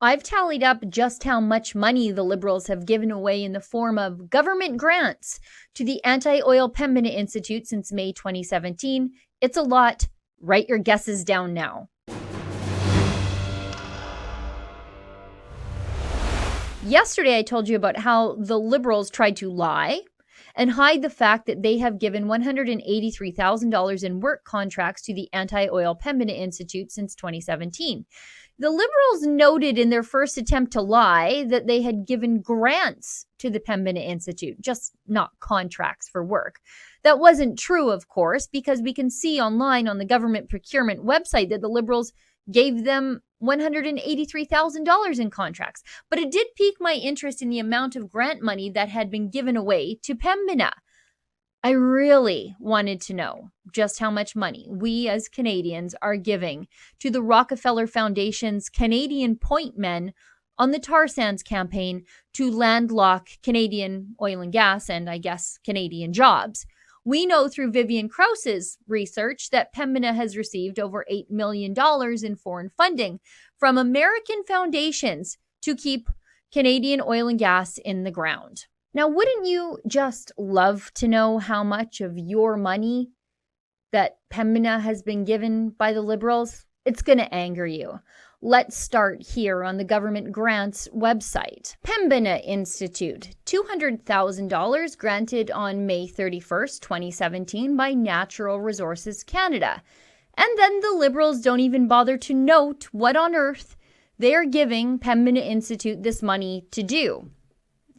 I've tallied up just how much money the Liberals have given away in the form of government grants to the anti-oil Pembina Institute since May 2017. It's a lot. Write your guesses down now. Yesterday, I told you about how the Liberals tried to lie and hide the fact that they have given $183,000 in work contracts to the anti-oil Pembina Institute since 2017. The Liberals noted in their first attempt to lie that they had given grants to the Pembina Institute, just not contracts for work. That wasn't true, of course, because we can see online on the government procurement website that the Liberals gave them $183,000 in contracts. But it did pique my interest in the amount of grant money that had been given away to Pembina. I really wanted to know just how much money we as Canadians are giving to the Rockefeller Foundation's Canadian Point Men on the tar sands campaign to landlock Canadian oil and gas and, I guess, Canadian jobs. We know through Vivian Krause's research that Pembina has received over $8 million in foreign funding from American foundations to keep Canadian oil and gas in the ground. Now, wouldn't you just love to know how much of your money that Pembina has been given by the Liberals? It's going to anger you. Let's start here on the government grants website. Pembina Institute, $200,000 granted on May 31st, 2017 by Natural Resources Canada. And then the Liberals don't even bother to note what on earth they're giving Pembina Institute this money to do.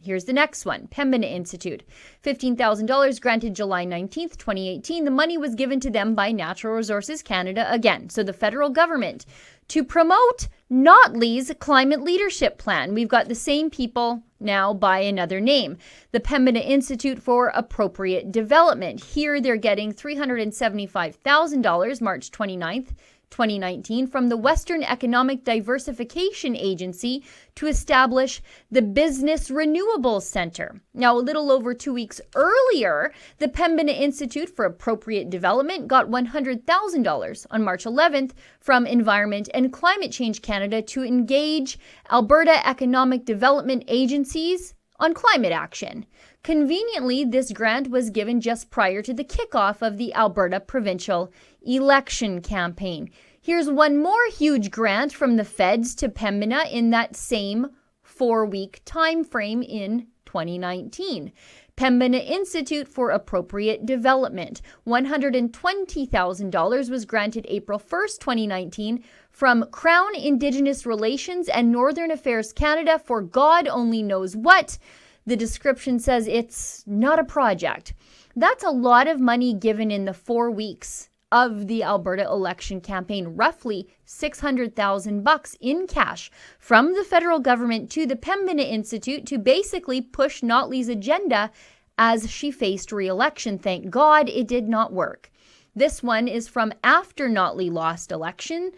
Here's the next one. Pembina Institute, $15,000 granted July 19th, 2018. The money was given to them by Natural Resources Canada again. So the federal government to promote Notley's climate leadership plan. We've got the same people now by another name. The Pembina Institute for Appropriate Development. Here they're getting $375,000 March 29th, 2019 from the Western Economic Diversification Agency to establish the Business Renewables Center. Now, a little over 2 weeks earlier, the Pembina Institute for Appropriate Development got $100,000 on March 11th from Environment and Climate Change Canada to engage Alberta Economic Development agencies on climate action. Conveniently, this grant was given just prior to the kickoff of the Alberta provincial election campaign. Here's one more huge grant from the feds to Pembina in that same 4-week time frame in 2019. Pembina Institute for Appropriate Development. $120,000 was granted April 1st, 2019 from Crown Indigenous Relations and Northern Affairs Canada for God only knows what. The description says it's not a project. That's a lot of money given in the 4 weeks of the Alberta election campaign, roughly $600,000 in cash from the federal government to the Pembina Institute to basically push Notley's agenda as she faced re-election. Thank God it did not work. This one is from after Notley lost election.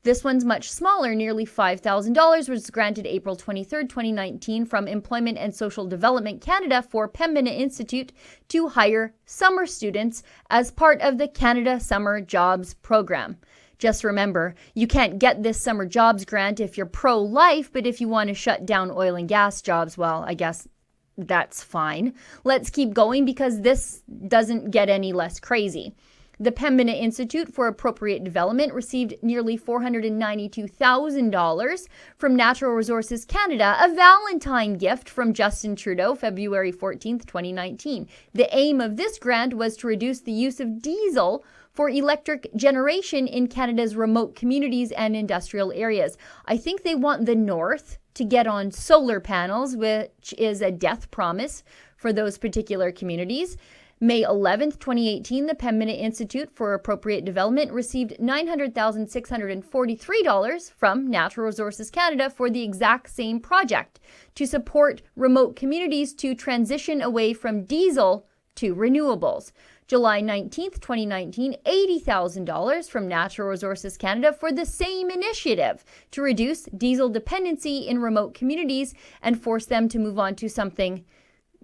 This one's much smaller, nearly $5,000 was granted April 23rd, 2019 from Employment and Social Development Canada for Pembina Institute to hire summer students as part of the Canada Summer Jobs Program. Just remember, you can't get this summer jobs grant if you're pro-life, but if you want to shut down oil and gas jobs, well, I guess that's fine. Let's keep going because this doesn't get any less crazy. The Pembina Institute for Appropriate Development received nearly $492,000 from Natural Resources Canada, a Valentine gift from Justin Trudeau, February 14th, 2019. The aim of this grant was to reduce the use of diesel for electric generation in Canada's remote communities and industrial areas. I think they want the North to get on solar panels, which is a death promise for those particular communities. May 11th, 2018, the Pembina Institute for Appropriate Development received $900,643 from Natural Resources Canada for the exact same project to support remote communities to transition away from diesel to renewables. July 19th, 2019, $80,000 from Natural Resources Canada for the same initiative to reduce diesel dependency in remote communities and force them to move on to something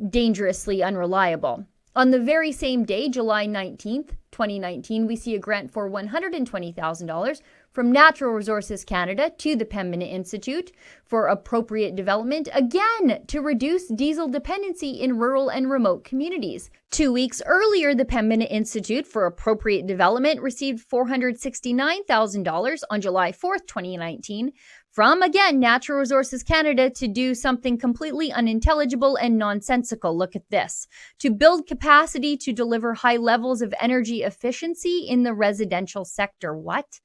dangerously unreliable. On the very same day, July 19th, 2019, we see a grant for $120,000 From Natural Resources Canada to the Pembina Institute for appropriate development, again to reduce diesel dependency in rural and remote communities. 2 weeks earlier, the Pembina Institute for appropriate development received $469,000 on July 4th, 2019, from, again, Natural Resources Canada to do something completely unintelligible and nonsensical. Look at this. To build capacity to deliver high levels of energy efficiency in the residential sector. What?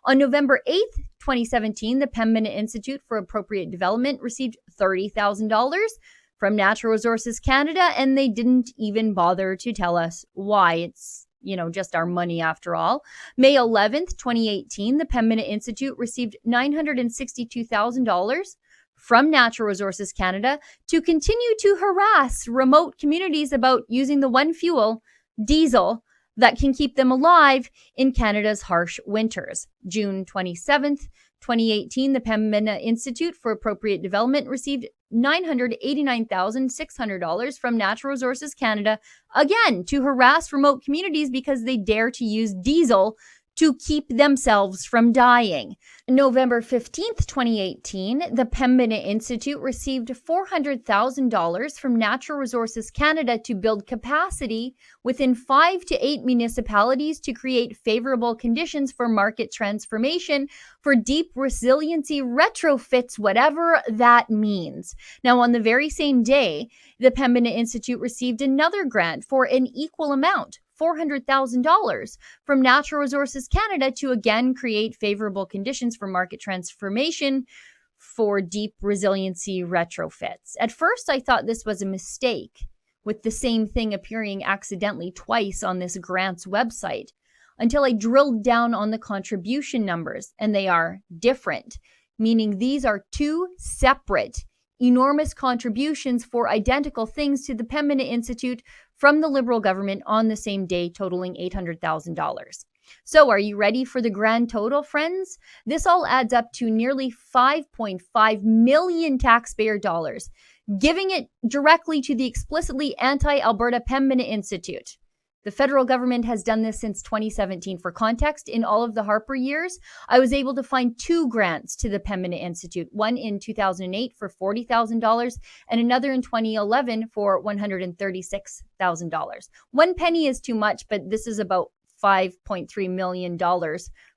On November 8th, 2017, the Pembina Institute for Appropriate Development received $30,000 from Natural Resources Canada, and they didn't even bother to tell us why. It's, just our money after all. May 11th, 2018, the Pembina Institute received $962,000 from Natural Resources Canada to continue to harass remote communities about using the one fuel, diesel, that can keep them alive in Canada's harsh winters. June 27th, 2018, the Pembina Institute for Appropriate Development received $989,600 from Natural Resources Canada, again, to harass remote communities because they dare to use diesel to keep themselves from dying. November 15th, 2018, the Pembina Institute received $400,000 from Natural Resources Canada to build capacity within 5 to 8 municipalities to create favorable conditions for market transformation for deep resiliency retrofits, whatever that means. Now, on the very same day, the Pembina Institute received another grant for an equal amount, $400,000 from Natural Resources Canada to again create favorable conditions for market transformation for deep resiliency retrofits. At first, I thought this was a mistake, with the same thing appearing accidentally twice on this grant's website, until I drilled down on the contribution numbers, and they are different, meaning these are two separate, enormous contributions for identical things to the Pembina Institute from the Liberal government on the same day, totaling $800,000. So are you ready for the grand total, friends? This all adds up to nearly $5.5 million taxpayer dollars, giving it directly to the explicitly anti-Alberta Pembina Institute. The federal government has done this since 2017. For context, in all of the Harper years, I was able to find 2 grants to the Pembina Institute, one in 2008 for $40,000 and another in 2011 for $136,000. 1 penny is too much, but this is about $5.3 million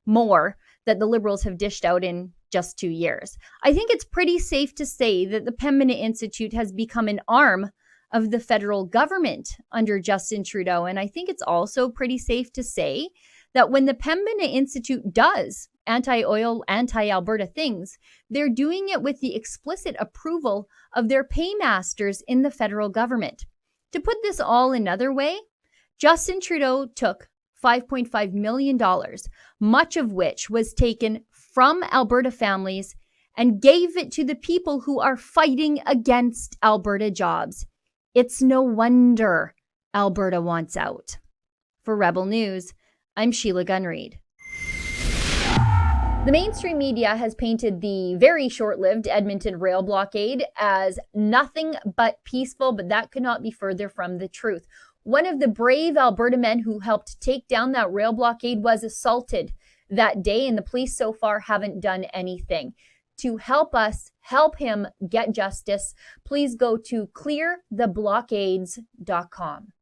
more that the Liberals have dished out in just 2 years. I think it's pretty safe to say that the Pembina Institute has become an arm of the federal government under Justin Trudeau. And I think it's also pretty safe to say that when the Pembina Institute does anti-oil, anti-Alberta things, they're doing it with the explicit approval of their paymasters in the federal government. To put this all another way, Justin Trudeau took $5.5 million, much of which was taken from Alberta families, and gave it to the people who are fighting against Alberta jobs. It's no wonder Alberta wants out. For Rebel News, I'm Sheila Gunn Reid. The mainstream media has painted the very short-lived Edmonton rail blockade as nothing but peaceful, but that could not be further from the truth. One of the brave Alberta men who helped take down that rail blockade was assaulted that day, and the police so far haven't done anything. To help us help him get justice, please go to cleartheblockades.com.